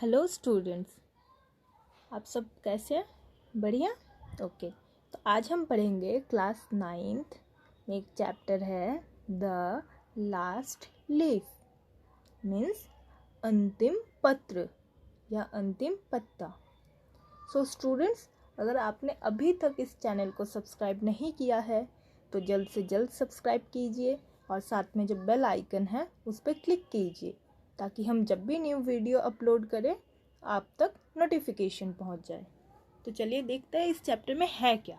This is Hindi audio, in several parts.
हेलो स्टूडेंट्स, आप सब कैसे हैं? बढ़िया। ओके, तो आज हम पढ़ेंगे क्लास 9th में एक चैप्टर है द लास्ट लीफ, मीन्स अंतिम पत्र या अंतिम पत्ता। सो स्टूडेंट्स, अगर आपने अभी तक इस चैनल को सब्सक्राइब नहीं किया है तो जल्द से जल्द सब्सक्राइब कीजिए और साथ में जो बेल आइकन है उस पर क्लिक कीजिए ताकि हम जब भी न्यू वीडियो अपलोड करें आप तक नोटिफिकेशन पहुंच जाए। तो चलिए देखते हैं इस चैप्टर में है क्या।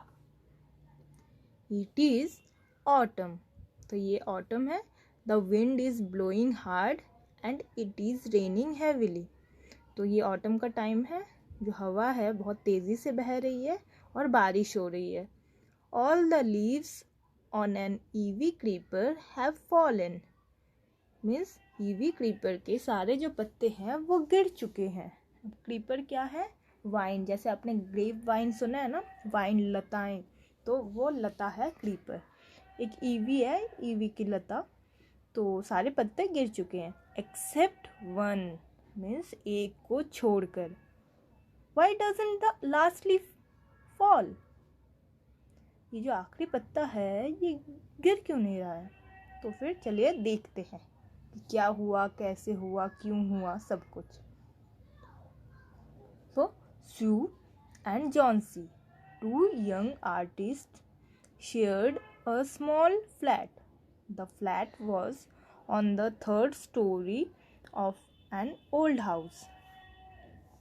इट इज़ ऑटम, तो ये ऑटम है। The wind is blowing hard and it is raining heavily, तो ये ऑटम का टाइम है। जो हवा है बहुत तेज़ी से बह रही है और बारिश हो रही है। All the leaves on an EV creeper have fallen, means EV creeper के सारे जो पत्ते हैं वो गिर चुके हैं। क्रीपर क्या है? वाइन, जैसे आपने ग्रेप वाइन सुना है ना, वाइन लताएं, तो वो लता है क्रीपर। एक ईवी है, ईवी की लता, तो सारे पत्ते गिर चुके हैं एक्सेप्ट वन, मीन्स एक को छोड़कर। Why doesn't the last leaf fall, ये जो आखिरी पत्ता है ये गिर क्यों नहीं रहा है? तो फिर चलिए देखते हैं कि क्या हुआ, कैसे हुआ, क्यों हुआ, सब कुछ। So, Sue and Johnsy, two young artists, shared a small flat. The flat was on the third story of an old house.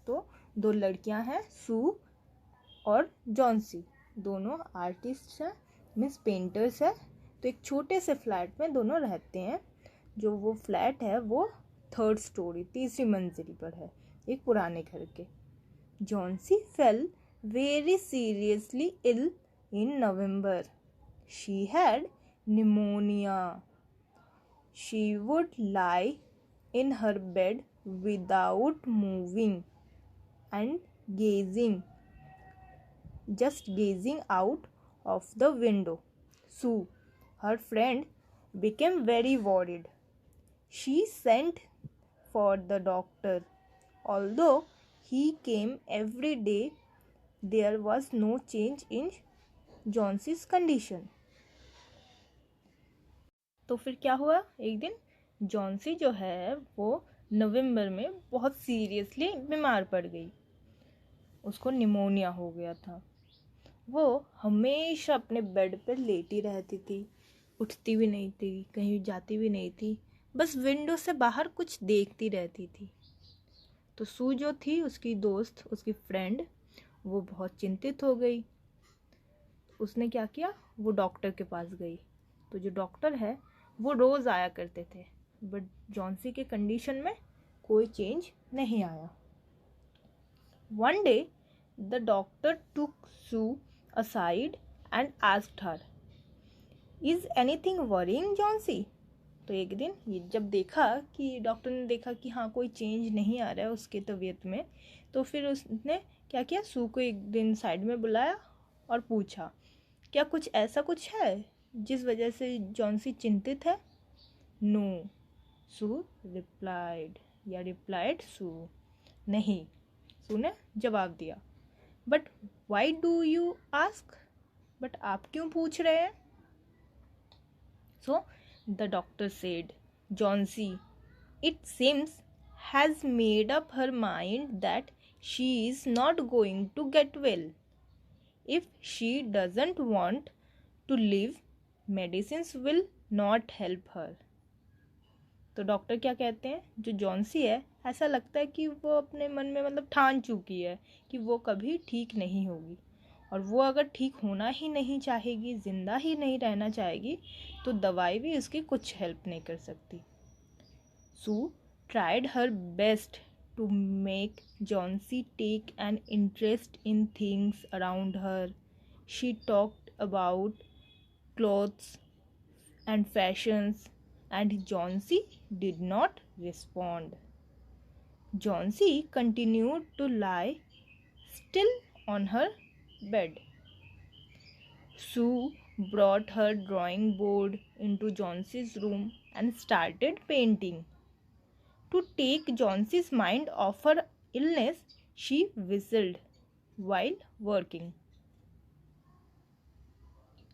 तो दो लड़कियां हैं, सू और जॉन्सी, दोनों आर्टिस्ट हैं, मीन्स पेंटर्स है। तो एक छोटे से फ्लैट में दोनों रहते हैं। जो वो फ्लैट है वो थर्ड स्टोरी, तीसरी मंजिल पर है, एक पुराने घर के। Johnsy fell very seriously ill in November. She had pneumonia. She would lie in her bed without moving and just gazing out of the window. Sue, her friend, became very worried. She sent for the doctor. Although he came every day, there was no change in जॉन्सी's condition. तो फिर क्या हुआ? एक दिन जॉन्सी जो है वो नवंबर में बहुत सीरियसली बीमार पड़ गई। उसको निमोनिया हो गया था। वो हमेशा अपने बेड पर लेटी रहती थी, उठती भी नहीं थी, कहीं जाती भी नहीं थी, बस विंडो से बाहर कुछ देखती रहती थी। तो सू जो थी, उसकी दोस्त, उसकी फ्रेंड, वो बहुत चिंतित हो गई। उसने क्या किया? वो डॉक्टर के पास गई। तो जो डॉक्टर है वो रोज़ आया करते थे, बट जॉन्सी के कंडीशन में कोई चेंज नहीं आया। One day the doctor took Sue aside and asked her, is anything worrying Johnsy? तो एक दिन ये जब देखा कि डॉक्टर ने देखा कि हाँ कोई चेंज नहीं आ रहा है उसकी तबीयत में, तो फिर उसने क्या किया? सू को एक दिन साइड में बुलाया और पूछा, क्या कुछ ऐसा कुछ है जिस वजह से जॉन्सी चिंतित है? नो, सू रिप्लाइड सू, नहीं, सू ने जवाब दिया। But why do you ask, but आप क्यों पूछ रहे हैं? सो the doctor said, Johnsy, it seems, has made up her mind that she is not going to get well. If she doesn't want to live, medicines will not help her. तो डॉक्टर क्या कहते हैं? जो जॉन्सी है, ऐसा लगता है कि वो अपने मन में मतलब ठान चुकी है कि वो कभी ठीक नहीं होगी, और वो अगर ठीक होना ही नहीं चाहेगी, ज़िंदा ही नहीं रहना चाहेगी, तो दवाई भी उसकी कुछ हेल्प नहीं कर सकती। Sue tried her best to make Johnsy take an interest in things around her. She talked about clothes and fashions, and Johnsy did not respond. Johnsy continued to lie still on her bed. Sue brought her drawing board into Johnsy's room and started painting. To take Johnsy's mind off her illness, she whistled while working.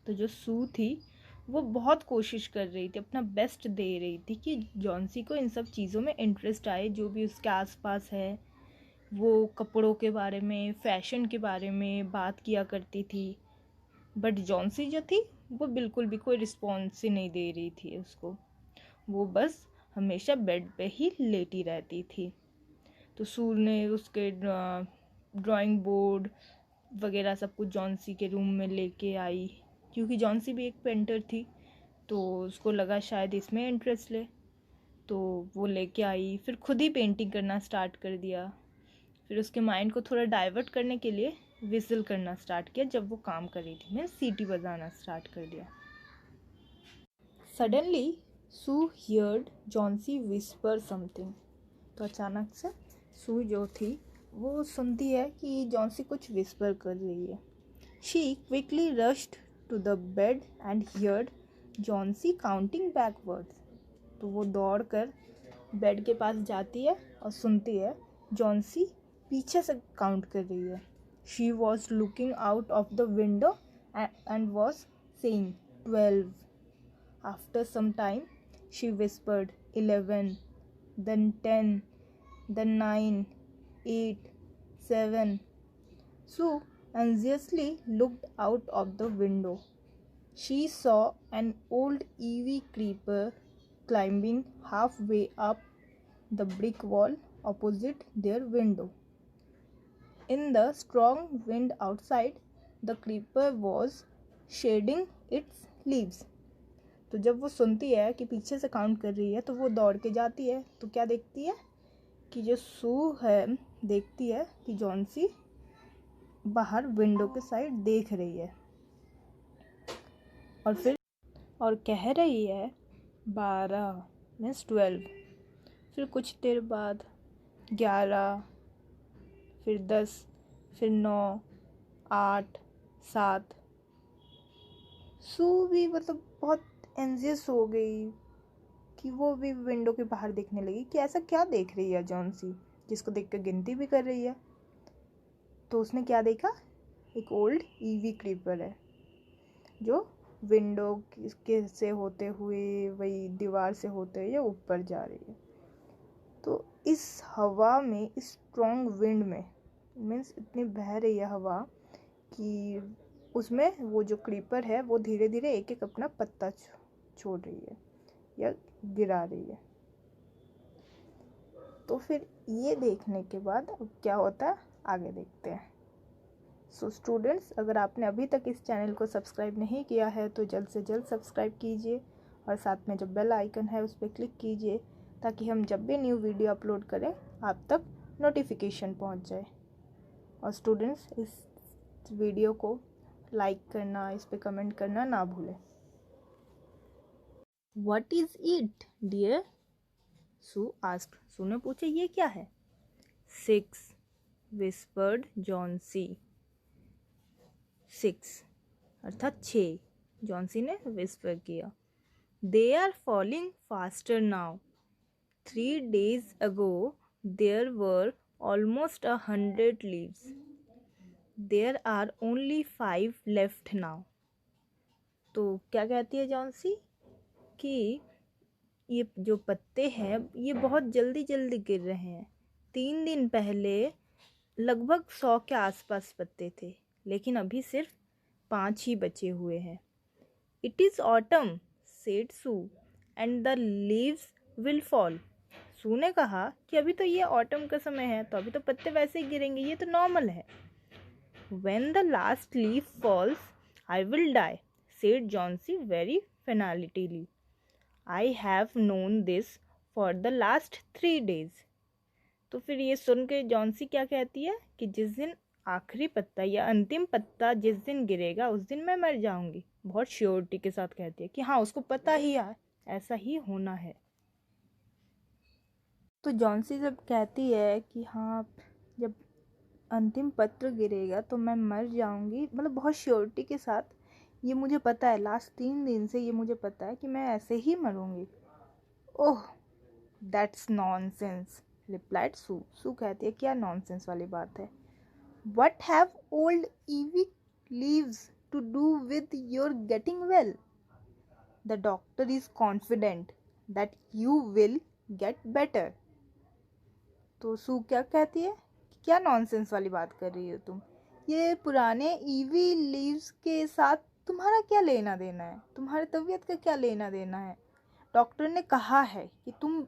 तो जो सू थी वो बहुत कोशिश कर रही थी, अपना बेस्ट दे रही थी कि जॉन्सी को इन सब चीज़ों में इंटरेस्ट आए, जो भी उसके आसपास है। वो कपड़ों के बारे में, फैशन के बारे में बात किया करती थी, बट जॉन्सी जो थी वो बिल्कुल भी कोई रिस्पॉन्स ही नहीं दे रही थी उसको। वो बस हमेशा बेड पे ही लेटी रहती थी। तो सूर ने उसके ड्राइंग बोर्ड वगैरह सब कुछ जॉन्सी के रूम में लेके आई, क्योंकि जॉन्सी भी एक पेंटर थी, तो उसको लगा शायद इसमें इंटरेस्ट ले, तो वो लेके आई। फिर खुद ही पेंटिंग करना स्टार्ट कर दिया। फिर उसके माइंड को थोड़ा डाइवर्ट करने के लिए विजिल करना स्टार्ट किया जब वो काम कर रही थी। मैं सीटी बजाना स्टार्ट कर दिया। सडनली सू हियर्ड जॉन्सी विस्पर समथिंग। तो अचानक से सू जो थी वो सुनती है कि जॉन्सी कुछ विस्पर कर रही है। She quickly rushed to the bed and heard Johnsy counting backwards. तो वो दौड़ कर बेड के पास जाती है और सुनती है जॉन्सी पीछे से काउंट कर रही है। She was looking out of the window and was saying 12. After some time she whispered 11, then 10, then 9, 8, 7. Sue anxiously looked out of the window. She saw an old ivy creeper climbing halfway up the brick wall opposite their window. In the strong wind outside, the creeper was shedding its leaves. तो जब वो सुनती है कि पीछे से काउंट कर रही है तो वो दौड़ के जाती है। तो क्या देखती है कि जो सू है देखती है कि जॉन्सी बाहर विंडो के साइड देख रही है और कह रही है 12 मीन्स 12। फिर कुछ देर बाद 11, फिर 10, फिर 9, 8, 7। सू भी मतलब बहुत एंजियस हो गई कि वो भी विंडो के बाहर देखने लगी कि ऐसा क्या देख रही है जॉन्सी, जिसको देख कर गिनती भी कर रही है। तो उसने क्या देखा, एक ओल्ड ईवी क्रीपर है जो विंडो के से होते हुए वही दीवार से होते हुए ऊपर जा रही है। तो इस हवा में, इस स्ट्रॉन्ग विंड में, मीन्स इतनी बह रही है हवा कि उसमें वो जो क्रीपर है वो धीरे धीरे एक एक अपना पत्ता छोड़ रही है या गिरा रही है। तो फिर ये देखने के बाद अब क्या होता है आगे देखते हैं। सो स्टूडेंट्स, अगर आपने अभी तक इस चैनल को सब्सक्राइब नहीं किया है तो जल्द से जल्द सब्सक्राइब कीजिए और साथ में जो बेल आइकन है उस पर क्लिक कीजिए ताकि हम जब भी न्यू वीडियो अपलोड करें आप तक नोटिफिकेशन पहुंच जाए। और स्टूडेंट्स, इस वीडियो को लाइक करना, इस पर कमेंट करना ना भूलें। What is it, dear? Sue asked. सू ने पूछा ये क्या है? 6, whispered Johnsy. 6 अर्थात 6, जॉन्सी ने विस्पर किया। They are falling faster now. 3 days ago there were almost 100 leaves. There are only 5 left now. तो क्या कहती है जॉन्सी कि ये जो पत्ते हैं ये बहुत जल्दी जल्दी गिर रहे हैं। 3 दिन पहले लगभग 100 के आसपास पत्ते थे, लेकिन अभी सिर्फ 5 ही बचे हुए हैं। It is autumn, said Sue, and the leaves will fall. Sue ने कहा कि अभी तो ये ऑटम का समय है, तो अभी तो पत्ते वैसे ही गिरेंगे, ये तो नॉर्मल है। When the last leaf falls I will die, said Johnsy very finally. I have known this for the last 3 days. तो फिर ये सुन के जॉन्सी क्या कहती है कि जिस दिन आखिरी पत्ता या अंतिम पत्ता जिस दिन गिरेगा उस दिन मैं मर जाऊंगी। बहुत श्योरिटी के साथ कहती है कि हाँ उसको पता ही है ऐसा ही होना है। तो जॉन्सी जब कहती है कि हाँ जब अंतिम पत्र गिरेगा तो मैं मर जाऊंगी, मतलब बहुत श्योरिटी के साथ, ये मुझे पता है, लास्ट 3 दिन से ये मुझे पता है कि मैं ऐसे ही मरूंगी। ओह दैट्स नॉनसेंस, रिप्लाइड सू। सू कहती है क्या नॉनसेंस वाली बात है। What have old ivy leaves to do with your getting well? The doctor is confident that you will get better. तो सू क्या कहती है, क्या नॉनसेंस वाली बात कर रही हो तुम, ये पुराने ईवी लीव्स के साथ तुम्हारा क्या लेना देना है, तुम्हारी तबीयत का क्या लेना देना है। डॉक्टर ने कहा है कि तुम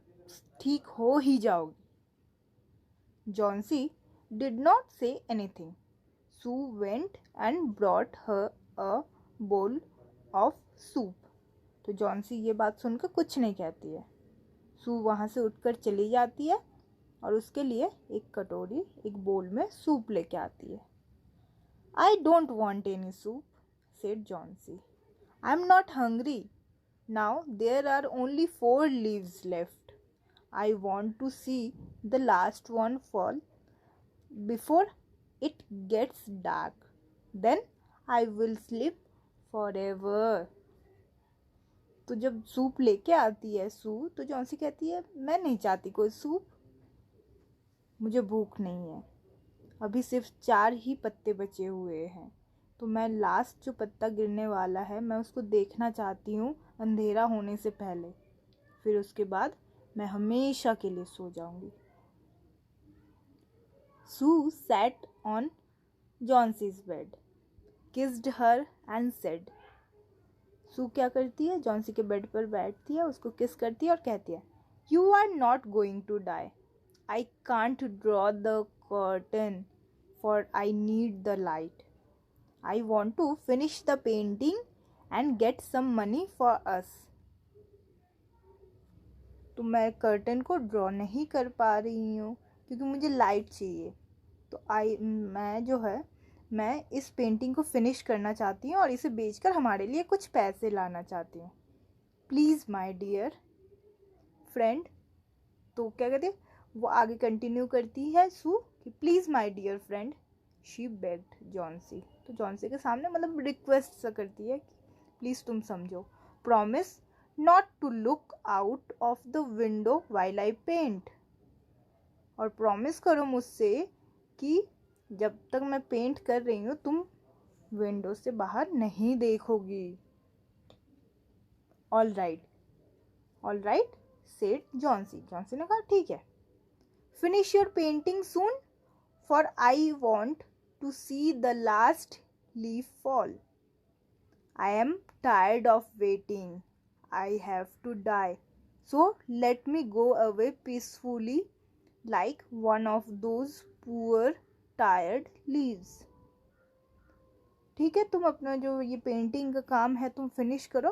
ठीक हो ही जाओगी। Johnsy did not say anything. Sue went and brought her a bowl of soup. तो जॉन्सी ये बात सुनकर कुछ नहीं कहती है। सू वहाँ से उठकर चली जाती है और उसके लिए एक कटोरी, एक बोल में सूप लेके आती है। I don't want any soup, said Johnsy. I'm not hungry. Now there are only 4 leaves left. I want to see the last one fall before it gets dark. Then I will sleep forever. तो जब सूप लेके आती है सू, तो जॉन्सी कहती है मैं नहीं चाहती कोई सूप, मुझे भूख नहीं है, अभी सिर्फ 4 ही पत्ते बचे हुए हैं, तो मैं लास्ट जो पत्ता गिरने वाला है मैं उसको देखना चाहती हूँ अंधेरा होने से पहले, फिर उसके बाद मैं हमेशा के लिए सो जाऊंगी। Sue sat on Johnsie's bed, kissed her and said. Sue क्या करती है, जॉन्सी के बेड पर बैठती है, उसको किस करती है और कहती है You are not going to die. I can't draw the curtain for I need the light. I want to finish the painting and get some money for us. तो मैं कर्टन को ड्रॉ नहीं कर पा रही हूँ क्योंकि मुझे लाइट चाहिए, तो मैं इस पेंटिंग को फिनिश करना चाहती हूँ और इसे बेचकर हमारे लिए कुछ पैसे लाना चाहती हूँ। Please my dear friend. तो क्या कहते हैं, वो आगे कंटिन्यू करती है सू कि please my dear friend she begged Johnsy. तो जॉन्सी के सामने मतलब रिक्वेस्ट सा करती है कि प्लीज़ तुम समझो, promise not to look out of the window while I paint, और प्रॉमिस करो मुझसे कि जब तक मैं पेंट कर रही हूँ तुम विंडो से बाहर नहीं देखोगी। All right said Johnsy. Johnsy ने कहा ठीक है। Finish your painting soon for I want to see the last leaf fall. I am tired of waiting, I have to die, so let me go away peacefully like one of those poor tired leaves. ठीक है, तुम अपना जो ये पेंटिंग का काम है तुम फिनिश करो,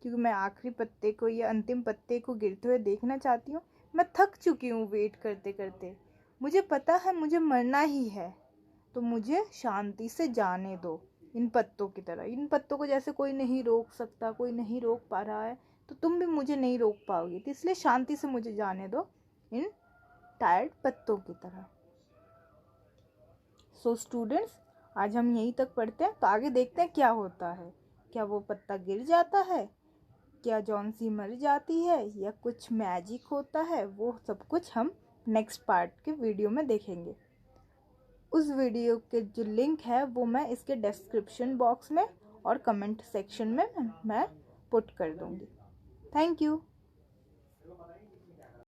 क्योंकि मैं आखिरी पत्ते को या अंतिम पत्ते को गिरते हुए देखना चाहती हूँ। मैं थक चुकी हूँ वेट करते करते, मुझे पता है मुझे मरना ही है, तो मुझे शांति से जाने दो इन पत्तों की तरह। इन पत्तों को जैसे कोई नहीं रोक सकता, कोई नहीं रोक पा रहा है, तो तुम भी मुझे नहीं रोक पाओगी, तो इसलिए शांति से मुझे जाने दो इन टायर्ड पत्तों की तरह। सो स्टूडेंट्स, आज हम यहीं तक पढ़ते हैं, तो आगे देखते हैं क्या होता है। क्या वो पत्ता गिर जाता है, क्या जॉन्सी मर जाती है, या कुछ मैजिक होता है, वो सब कुछ हम नेक्स्ट पार्ट के वीडियो में देखेंगे। उस वीडियो के जो लिंक है वो मैं इसके डिस्क्रिप्शन बॉक्स में और कमेंट सेक्शन में मैं पुट कर दूँगी। Thank you.